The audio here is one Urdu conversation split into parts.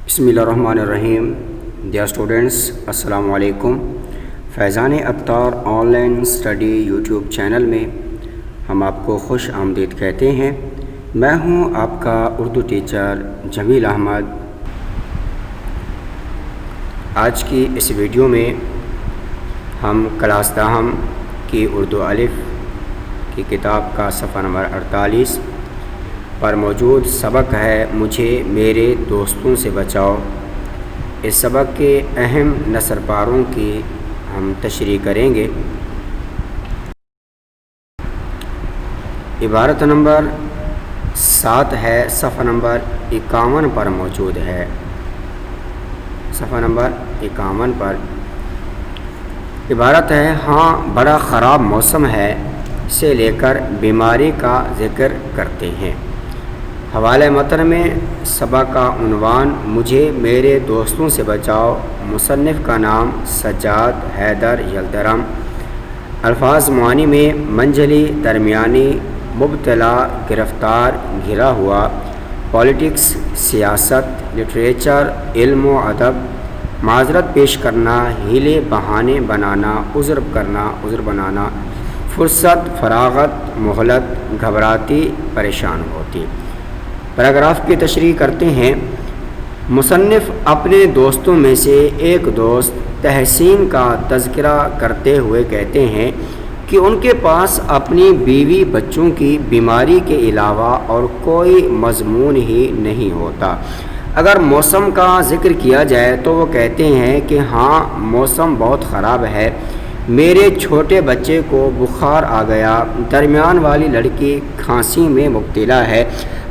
بسم اللہ الرحمن الرحیم. ڈیئر اسٹوڈنٹس، السلام علیکم. فیضان ابطار online study YouTube channel میں ہم آپ کو خوش آمدید کہتے ہیں. میں ہوں آپ کا اردو ٹیچر جمیل احمد. آج کی اس ویڈیو میں ہم کلاس دہم کی اردو الف کی کتاب کا صفحہ نمبر 48 پر موجود سبق ہے مجھے میرے دوستوں سے بچاؤ. اس سبق کے اہم نثر پاروں کی ہم تشریح کریں گے. عبارت نمبر 7 ہے، صفحہ نمبر 51 پر موجود ہے. صفحہ نمبر 51 پر عبارت ہے، ہاں بڑا خراب موسم ہے سے لے کر بیماری کا ذکر کرتے ہیں. حوالہ متن میں سبق کا عنوان مجھے میرے دوستوں سے بچاؤ. مصنف کا نام سجاد حیدر یلدرم. الفاظ معانی میں منجلی، درمیانی، مبتلا، گرفتار، گھرا ہوا. پالیٹکس سیاست، لٹریچر علم و ادب. معذرت پیش کرنا، ہیلے بہانے بنانا، عذر کرنا، عذر بنانا. فرصت، فراغت، مہلت، گھبراتی، پریشان ہوتی. پیراگراف کی تشریح کرتے ہیں. مصنف اپنے دوستوں میں سے ایک دوست تحسین کا تذکرہ کرتے ہوئے کہتے ہیں کہ ان کے پاس اپنی بیوی بچوں کی بیماری کے علاوہ اور کوئی مضمون ہی نہیں ہوتا. اگر موسم کا ذکر کیا جائے تو وہ کہتے ہیں کہ ہاں موسم بہت خراب ہے. میرے چھوٹے بچے کو بخار آ گیا. درمیان والی لڑکی کھانسی میں مبتلا ہے.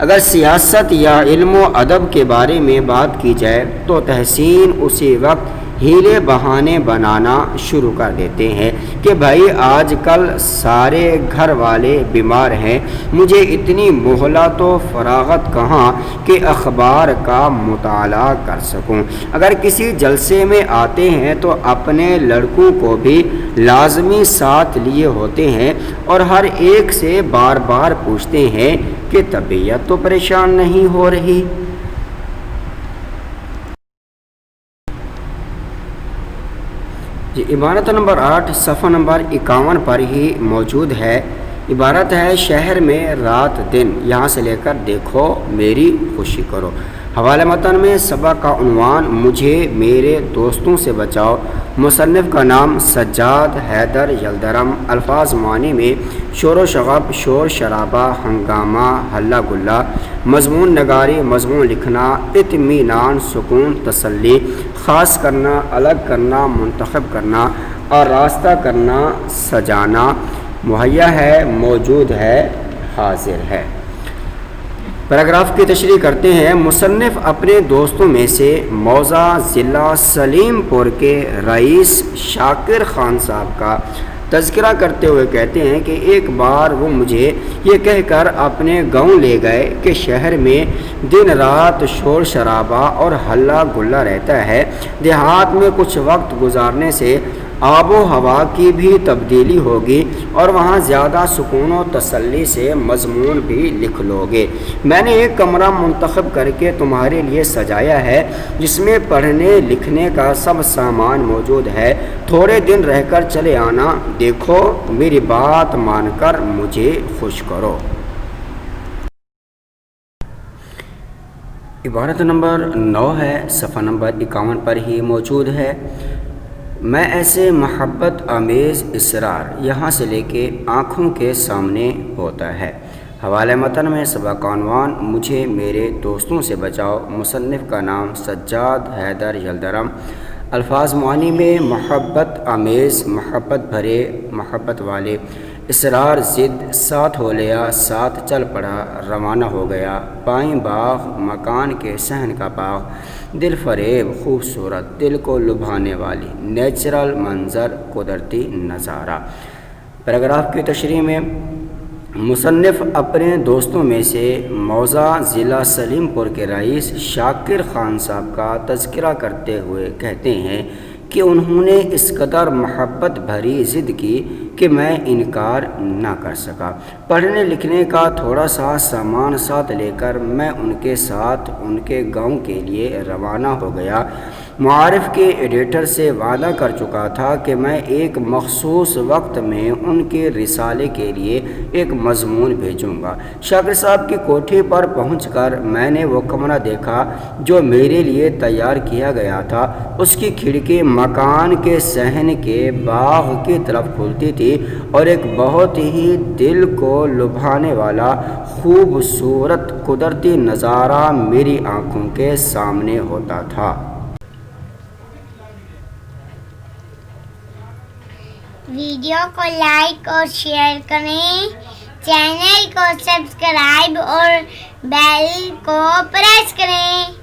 اگر سیاست یا علم و ادب کے بارے میں بات کی جائے تو تحسین اسی وقت ہیلے بہانے بنانا شروع کر دیتے ہیں کہ بھائی آج کل سارے گھر والے بیمار ہیں، مجھے اتنی مہلت و فراغت کہاں کہ اخبار کا مطالعہ کر سکوں. اگر کسی جلسے میں آتے ہیں تو اپنے لڑکوں کو بھی لازمی ساتھ لیے ہوتے ہیں اور ہر ایک سے بار بار پوچھتے ہیں کہ طبیعت تو پریشان نہیں ہو رہی. عبارت نمبر 8 صفحہ نمبر 51 پر ہی موجود ہے. عبارت ہے، شہر میں رات دن یہاں سے لے کر دیکھو میری خوشی کرو. حوالہ متن میں سبق کا عنوان مجھے میرے دوستوں سے بچاؤ. مصنف کا نام سجاد حیدر یلدرم. الفاظ معانی میں شور و شغب، شور شرابہ، ہنگامہ، ہلہ گلہ. مضمون نگاری، مضمون لکھنا، اطمینان، سکون، تسلی. خاص کرنا، الگ کرنا، منتخب کرنا، اور راستہ کرنا، سجانا. مہیا ہے، موجود ہے، حاضر ہے. پیراگراف کی تشریح کرتے ہیں. مصنف اپنے دوستوں میں سے موضع ضلع سلیم پور کے رئیس شاکر خان صاحب کا تذکرہ کرتے ہوئے کہتے ہیں کہ ایک بار وہ مجھے یہ کہہ کر اپنے گاؤں لے گئے کہ شہر میں دن رات شور شرابہ اور ہلہ گلہ رہتا ہے. دیہات میں کچھ وقت گزارنے سے آب و ہوا کی بھی تبدیلی ہوگی اور وہاں زیادہ سکون و تسلی سے مضمون بھی لکھ لو گے. میں نے ایک کمرہ منتخب کر کے تمہارے لیے سجایا ہے جس میں پڑھنے لکھنے کا سب سامان موجود ہے. تھوڑے دن رہ کر چلے آنا. دیکھو میری بات مان کر مجھے خوش کرو. عبارت نمبر 9 ہے، صفحہ نمبر 51 پر ہی موجود ہے. میں ایسے محبت آمیز اصرار یہاں سے لے کے آنکھوں کے سامنے ہوتا ہے. حوالہ متن میں سبق کا عنوان مجھے میرے دوستوں سے بچاؤ. مصنف کا نام سجاد حیدر یلدرم. الفاظ معانی میں محبت آمیز، محبت بھرے، محبت والے. اصرار ضد، ساتھ ہو لیا، ساتھ چل پڑا، روانہ ہو گیا. پائیں باغ، مکان کے صحن کا باغ. دل فریب، خوبصورت، دل کو لبھانے والی. نیچرل منظر، قدرتی نظارہ. پیراگراف کی تشریح میں مصنف اپنے دوستوں میں سے موضع ضلع سلیم پور کے رئیس شاکر خان صاحب کا تذکرہ کرتے ہوئے کہتے ہیں کہ انہوں نے اس قدر محبت بھری ضد کی کہ میں انکار نہ کر سکا۔ پڑھنے لکھنے کا تھوڑا سا سامان ساتھ لے کر میں ان کے ساتھ ان کے گاؤں کے لیے روانہ ہو گیا۔ معارف کے ایڈیٹر سے وعدہ کر چکا تھا کہ میں ایک مخصوص وقت میں ان کے رسالے کے لیے ایک مضمون بھیجوں گا۔ شاکر صاحب کی کوٹھی پر پہنچ کر میں نے وہ کمرہ دیکھا جو میرے لیے تیار کیا گیا تھا۔ اس کی کھڑکی مکان کے صحن کے باغ کی طرف کھلتی تھی اور ایک بہت ہی دل کو لبھانے والا خوبصورت قدرتی نظارہ میری آنکھوں کے سامنے ہوتا تھا۔ ویڈیو کو لائک اور شیئر کریں، چینل کو سبسکرائب اور بیل کو پریس کریں۔